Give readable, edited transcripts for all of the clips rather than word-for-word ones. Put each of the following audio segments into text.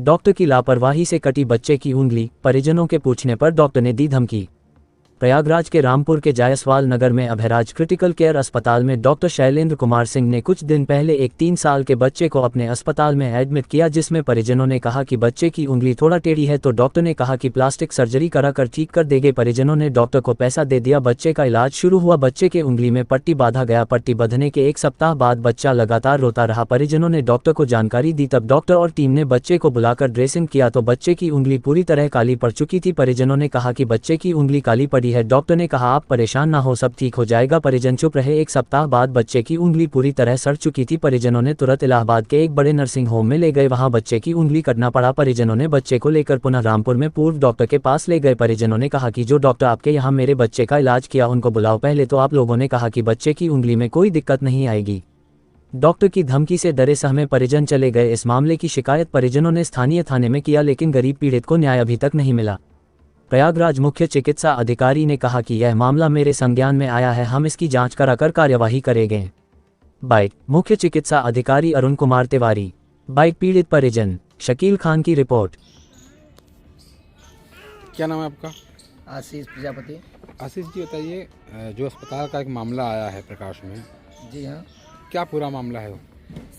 Doctor की लापरवाही से कटी बच्चे की उंगली, परिजनों के पूछने पर डॉक्टर ने दी धमकी। प्रयागराज के रामपुर के जायसवाल नगर में अभयराज क्रिटिकल केयर अस्पताल में डॉक्टर शैलेंद्र कुमार सिंह ने कुछ दिन पहले एक 3 साल के बच्चे को अपने अस्पताल में एडमिट किया, जिसमें परिजनों ने कहा कि बच्चे की उंगली थोड़ा टेढ़ी है, तो डॉक्टर ने कहा कि प्लास्टिक सर्जरी कराकर ठीक कर देंगे। परिजनों ने डॉक्टर को पैसा दे दिया। बच्चे का इलाज शुरू हुआ। बच्चे के उंगली में पट्टी बांधा गया। पट्टी बंधने के 1 सप्ताह बाद बच्चा लगातार रोता रहा। परिजनों ने डॉक्टर को जानकारी दी, तब डॉक्टर और टीम ने बच्चे को बुलाकर ड्रेसिंग किया तो बच्चे की उंगली पूरी तरह काली पड़ चुकी थी। परिजनों ने कहा कि बच्चे की उंगली काली पड़ी है। डॉक्टर ने कहा आप परेशान ना हो, सब ठीक हो जाएगा। परिजन चुप रहे। 1 सप्ताह बाद बच्चे की उंगली पूरी तरह सड़ चुकी थी। परिजनों ने तुरंत इलाहाबाद के एक बड़े नर्सिंग होम में ले गए, वहां बच्चे की उंगली कटना पड़ा। परिजनों ने बच्चे को लेकर पुनः रामपुर में पूर्व डॉक्टर के पास ले गए। परिजनों ने कहा कि जो डॉक्टर आपके यहाँ मेरे बच्चे का इलाज किया उनको बुलाओ। पहले तो आप लोगों ने कहा कि बच्चे की उंगली में कोई दिक्कत नहीं आएगी। डॉक्टर की धमकी से डरे सहमे परिजन चले गए। इस मामले की शिकायत परिजनों ने स्थानीय थाने में किया, लेकिन गरीब पीड़ित को न्याय अभी तक नहीं मिला। प्रयागराज मुख्य चिकित्सा अधिकारी ने कहा कि यह मामला मेरे संज्ञान में आया है, हम इसकी जांच कराकर कार्यवाही करेंगे। बाइट मुख्य चिकित्सा अधिकारी अरुण कुमार तिवारी। बाइट पीड़ित परिजन। शकील खान की रिपोर्ट। क्या नाम है आपका? आशीष प्रजापति। आशीष जी बताइए, जो अस्पताल का एक मामला आया है प्रकाश में, जी हाँ क्या पूरा मामला है वो?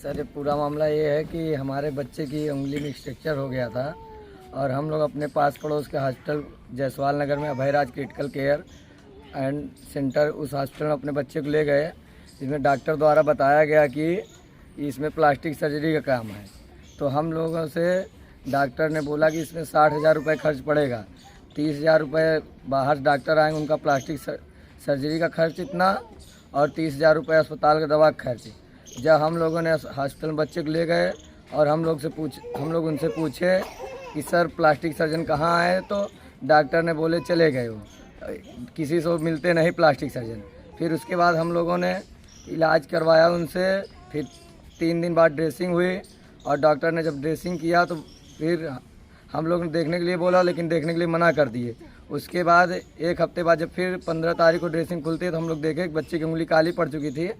सर, ये पूरा मामला ये है कि हमारे बच्चे की उंगली में स्ट्रक्चर हो गया था और हम लोग अपने पास पड़ोस के हॉस्पिटल जायसवाल नगर में Abhayraj critical care and centre, उस हॉस्पिटल में अपने बच्चे को ले गए। इसमें डॉक्टर द्वारा बताया गया कि इसमें प्लास्टिक सर्जरी का काम है। तो हम लोगों से डॉक्टर ने बोला कि इसमें 60,000 रुपये खर्च पड़ेगा। 30,000 रुपये बाहर डॉक्टर आएंगे, उनका प्लास्टिक सर्जरी का खर्च इतना, और 30,000 रुपये अस्पताल का दवा का खर्च। जब हम लोगों ने हॉस्पिटल में बच्चे को ले गए और हम लोग उनसे पूछे कि सर प्लास्टिक सर्जन कहाँ आए, तो डॉक्टर ने बोले चले गए वो, किसी से मिलते नहीं प्लास्टिक सर्जन। फिर उसके बाद हम लोगों ने इलाज करवाया उनसे। फिर 3 दिन बाद ड्रेसिंग हुई और डॉक्टर ने जब ड्रेसिंग किया तो फिर हम लोग ने देखने के लिए बोला, लेकिन देखने के लिए मना कर दिए। उसके बाद 1 हफ्ते बाद जब फिर 15 तारीख को ड्रेसिंग खुलती है तो हम लोग देखे कि बच्चे की उंगली काली पड़ चुकी थी।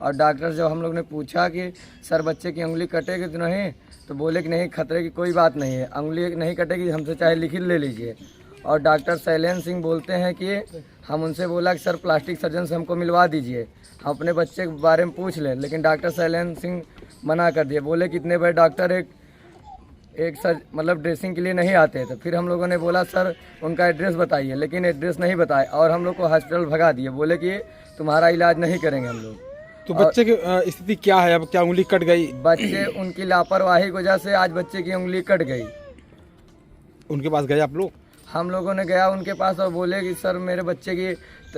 और डॉक्टर जब हम लोग ने पूछा कि सर बच्चे की उंगली कटेगी तो नहीं, तो बोले कि नहीं, खतरे की कोई बात नहीं है, उंगली नहीं कटेगी, हमसे चाहे लिखित ले लीजिए। और डॉक्टर शैलेंद्र सिंह बोलते हैं कि हम उनसे बोला कि सर प्लास्टिक सर्जन से हमको मिलवा दीजिए, हम अपने बच्चे के बारे में पूछ लें, लेकिन डॉक्टर शैलेंद्र सिंह मना कर दिए। बोले कि इतने बड़े डॉक्टर एक सर मतलब ड्रेसिंग के लिए नहीं आते। तो फिर हम लोगों ने बोला सर उनका एड्रेस बताइए, लेकिन एड्रेस नहीं बताए और हम लोग को हॉस्पिटल भगा दिए। बोले कि तुम्हारा इलाज नहीं करेंगे हम लोग। तो बच्चे की स्थिति क्या है अब? क्या उंगली कट गई? बच्चे उनकी लापरवाही की वजह से आज बच्चे की उंगली कट गई। उनके पास गए आप लोग? हम लोगों ने गया उनके पास और बोले कि सर मेरे बच्चे की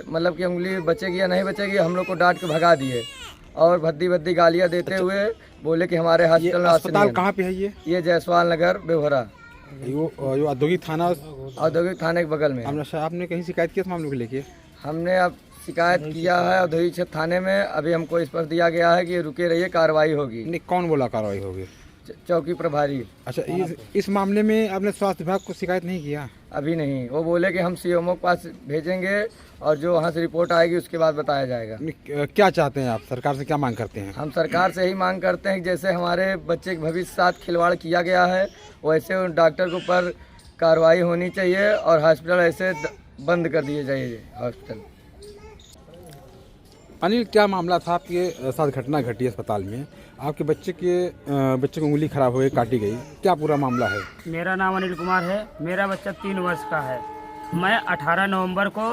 मतलब कि उंगली बचेगी या नहीं बचेगी। हम लोग को डांट के भगा दिए और भद्दी गालियां देते हुए बोले कि हमारे हॉस्पिटल में अस्पताल कहाँ पे है ये जायसवाल नगर बेवहरा, यो औद्योगिक थाने के बगल में। आपने कहीं शिकायत की इस मामले को लेके? हमने अब शिकायत किया है औद्योगिक क्षेत्र थाने में। अभी हमको इस पर दिया गया है कि रुके रहिए, कार्रवाई होगी। नहीं, कौन बोला कार्रवाई होगी? चौकी प्रभारी। अच्छा, इस मामले में आपने स्वास्थ्य विभाग को शिकायत नहीं किया? अभी नहीं, वो बोले कि हम सीएमओ के पास भेजेंगे और जो वहाँ से रिपोर्ट आएगी उसके बाद बताया जाएगा। क्या चाहते हैं आप? सरकार से क्या मांग करते हैं? हम सरकार से ही मांग करते हैं कि जैसे हमारे बच्चे के भविष्य के साथ खिलवाड़ किया गया है वैसे उन डॉक्टर के ऊपर कार्रवाई होनी चाहिए और हॉस्पिटल ऐसे बंद कर दिए जाइए हॉस्पिटल। अनिल, क्या मामला था आपके साथ? घटना घटी अस्पताल में, आपके बच्चे की उंगली खराब हो गई, काटी गई, क्या पूरा मामला है? मेरा नाम अनिल कुमार है। मेरा बच्चा 3 वर्ष का है। मैं 18 नवंबर को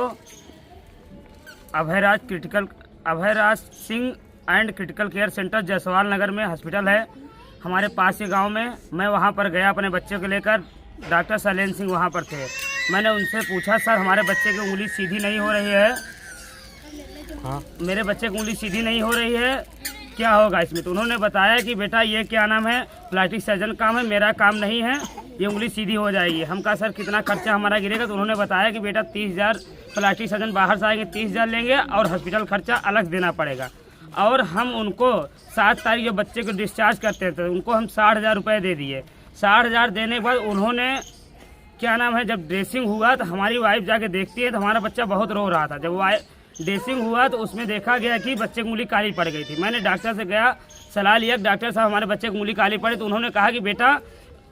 Abhayraj Singh and critical care centre Jaiswal Nagar में हॉस्पिटल है हमारे पास के गांव में। मैं वहां पर गया अपने बच्चे को लेकर। डॉक्टर शैलेंद्र सिंह वहां पर थे। मैंने उनसे पूछा सर हमारे बच्चे की उंगली सीधी नहीं हो रही है, हाँ, मेरे बच्चे की उंगली सीधी नहीं हो रही है, क्या होगा इसमें? तो उन्होंने बताया कि बेटा ये क्या नाम है, प्लास्टिक सर्जन काम है, मेरा काम नहीं है, ये उंगली सीधी हो जाएगी। हम कहा सर कितना खर्चा हमारा गिरेगा? तो उन्होंने बताया कि बेटा 30,000 प्लास्टिक सर्जन बाहर से आएंगे, 30,000 लेंगे और हॉस्पिटल खर्चा अलग देना पड़ेगा। और हम उनको 7 तारीख जो बच्चे को डिस्चार्ज करते थे उनको हम 60,000 रुपये दे दिए। 60,000 देने के बाद उन्होंने क्या नाम है, जब ड्रेसिंग हुआ तो हमारी वाइफ जाके देखती है तो हमारा बच्चा बहुत रो रहा था। जब ड्रेसिंग हुआ तो उसमें देखा गया कि बच्चे की उंगली काली पड़ गई थी। मैंने डॉक्टर से गया, सलाह लिया, डॉक्टर साहब हमारे बच्चे की उंगली काली पड़ी। तो उन्होंने कहा कि बेटा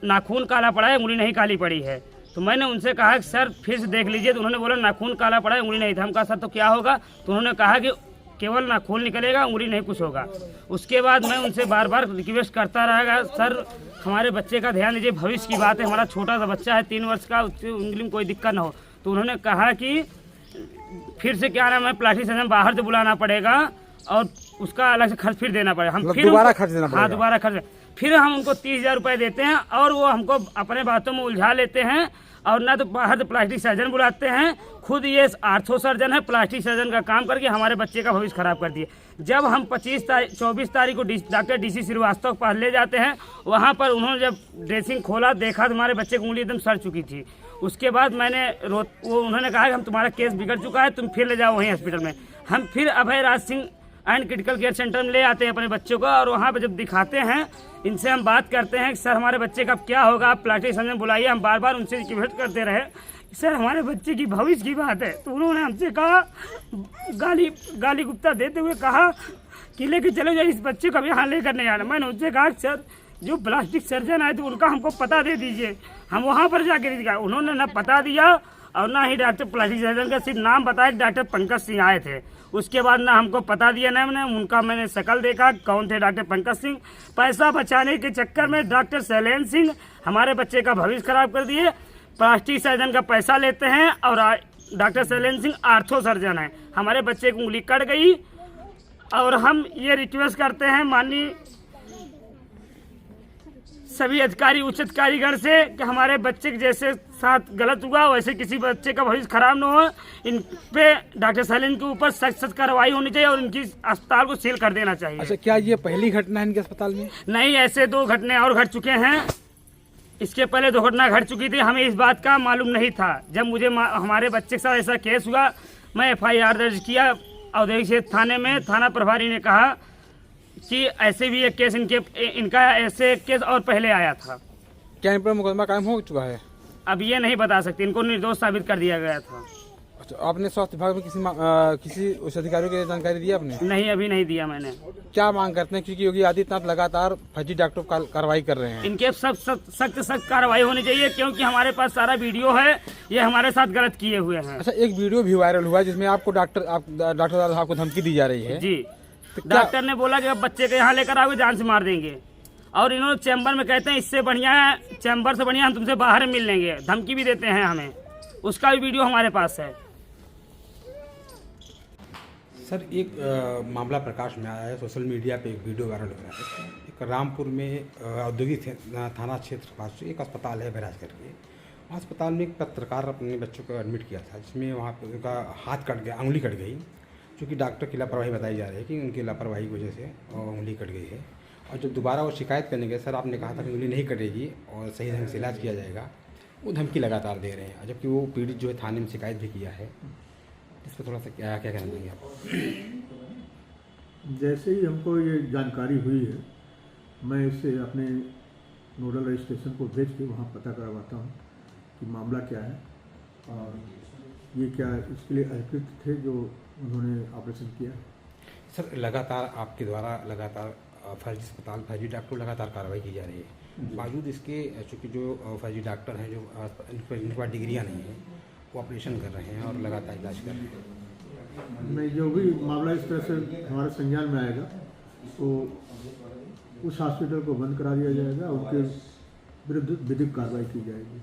नाखून काला पड़ा है, उंगली नहीं काली पड़ी है। तो मैंने उनसे कहा कि सर फिर से देख लीजिए, तो उन्होंने बोला नाखून काला पड़ा है, उंगली नहीं था। हम कहा सर तो क्या होगा, तो उन्होंने कहा कि केवल नाखून निकलेगा, उंगली नहीं कुछ होगा। उसके बाद मैं उनसे बार बार रिक्वेस्ट करता रहेगा, सर हमारे बच्चे का ध्यान दीजिए, भविष्य की बात है, हमारा छोटा सा बच्चा है 3 वर्ष का, उसकी उंगली में कोई दिक्कत ना हो। तो उन्होंने कहा कि फिर से क्या नाम है, प्लास्टिक सर्जन बाहर से बुलाना पड़ेगा और उसका अलग से खर्च फिर देना पड़ेगा। हम फिर दोबारा खर्च देना पड़ेगा। हाँ, दोबारा खर्च। फिर हम उनको 30,000 रुपये देते हैं और वो हमको अपने बातों में उलझा लेते हैं और ना तो बाहर से प्लास्टिक सर्जन बुलाते हैं, खुद ये आर्थो सर्जन है, प्लास्टिक सर्जन का काम करके हमारे बच्चे का भविष्य खराब कर दिए। जब हम 24 तारीख को डॉक्टर DC श्रीवास्तव के पास ले जाते हैं, वहाँ पर उन्होंने जब ड्रेसिंग खोला, देखा तो हमारे बच्चे की उंगली एकदम सड़ चुकी थी। उसके बाद उन्होंने कहा कि हम तुम्हारा केस बिगड़ चुका है, तुम फिर ले जाओ वहीं हॉस्पिटल में। हम फिर Abhay Raj Singh and critical care centre में ले आते हैं अपने बच्चों को और वहाँ पे जब दिखाते हैं, इनसे हम बात करते हैं कि सर हमारे बच्चे का क्या होगा, आप प्लास्टिक सर्जन बुलाइए। हम बार बार उनसे रिक्वेस्ट करते रहे कि सर हमारे बच्चे की भविष्य की बात है। तो उन्होंने हमसे कहा, गाली गुप्ता देते हुए कहा कि लेके चलो जाइए, इस बच्चे को यहाँ लेकर नहीं आना। मैंने उनसे कहा सर जो प्लास्टिक सर्जन आए तो उनका हमको पता दे दीजिए, हम वहाँ पर जाकर दिखा। उन्होंने ना पता दिया और ना ही डॉक्टर प्लास्टिक सर्जन का सिर्फ नाम बताया, डॉक्टर पंकज सिंह आए थे। उसके बाद ना हमको पता दिया, ना मैंने शक्ल देखा कौन थे डॉक्टर पंकज सिंह। पैसा बचाने के चक्कर में डॉक्टर शैलेंद्र सिंह हमारे बच्चे का भविष्य खराब कर दिए। प्लास्टिक सर्जन का पैसा लेते हैं और doctor Shailendra Singh ortho surgeon है। हमारे बच्चे की उंगली कट गई और हम ये रिक्वेस्ट करते हैं माननीय सभी अधिकारी, उच्च अधिकारीगण से कि हमारे बच्चे के जैसे साथ गलत हुआ वैसे किसी बच्चे का भविष्य खराब न हो। इन पे डॉक्टर सलीम के ऊपर सख्त कार्रवाई होनी चाहिए और इनकी अस्पताल को सील कर देना चाहिए। अच्छा, क्या ये पहली घटना है इनके अस्पताल में? नहीं, ऐसे 2 घटने और घट चुके हैं। इसके पहले 2 घटना घट चुकी थी, हमें इस बात का मालूम नहीं था। जब मुझे हमारे बच्चे के साथ ऐसा केस हुआ, मैं FIR दर्ज किया औद्योगिक क्षेत्र थाने में। थाना प्रभारी ने कहा कि ऐसे भी एक केस इनका ऐसे केस और पहले आया था। क्या इन पर मुकदमा कायम हो चुका है? अब ये नहीं बता सकते, इनको निर्दोष साबित कर दिया गया था। अच्छा, आपने स्वास्थ्य विभाग में किसी उच्च अधिकारियों को जानकारी दी आपने? नहीं, अभी नहीं दिया मैंने। क्या मांग करते हैं, क्योंकि योगी आदित्यनाथ लगातार फर्जी डॉक्टरों पर कार्रवाई कर रहे हैं? इनके सख्त कार्रवाई होनी चाहिए, क्योंकि हमारे पास सारा वीडियो है, ये हमारे साथ गलत किए हुए हैं। अच्छा, एक वीडियो भी वायरल हुआ जिसमें आपको डॉक्टर साहब को धमकी दी जा रही है। जी, डॉक्टर ने बोला कि अब बच्चे को यहाँ लेकर आओगे जान से मार देंगे, और इन्होंने चैम्बर में कहते हैं इससे बढ़िया है, चैम्बर से बढ़िया हम तुमसे बाहर मिल लेंगे, धमकी भी देते हैं हमें। उसका भी वीडियो हमारे पास है। सर, एक मामला प्रकाश में आया है, सोशल मीडिया पे एक वीडियो वायरल हो रहा है। एक रामपुर में औद्योगिक थाना क्षेत्र पास एक अस्पताल है बहराज करके, वहाँ अस्पताल में एक पत्रकार अपने बच्चों को एडमिट किया था, जिसमें वहाँ पे उनका हाथ कट गया, उंगली कट गई, क्योंकि डॉक्टर की लापरवाही बताई जा रही है कि उनकी लापरवाही की वजह से उंगली कट गई है। और जब दोबारा वो शिकायत करने गए, सर आपने कहा था कि उंगली नहीं कटेगी और सही ढंग से इलाज किया जाएगा, वो धमकी लगातार दे रहे हैं, जबकि वो पीड़ित जो है थाने में शिकायत भी किया है। इस पर थोड़ा सा क्या कहना चाहेंगे आप? जैसे ही हमको ये जानकारी हुई है, मैं इसे अपने नोडल रजिस्ट्रेशन को भेज के वहाँ पता करवाता हूँ कि मामला क्या है और ये क्या इसके लिए अधिकृत थे जो उन्होंने ऑपरेशन किया। सर, लगातार आपके द्वारा लगातार फर्जी अस्पताल, फर्जी डॉक्टर लगातार कार्रवाई की जा रही है, बावजूद इसके चूँकि जो फर्जी डॉक्टर हैं, जो इनके पास डिग्रियाँ नहीं हैं, वो ऑपरेशन कर रहे हैं और लगातार इलाज कर रहे हैं। नहीं, जो भी मामला इस तरह से हमारे संज्ञान में आएगा तो उस हॉस्पिटल को बंद करा दिया जाएगा, उनके विरुद्ध विधिक कार्रवाई की जाएगी।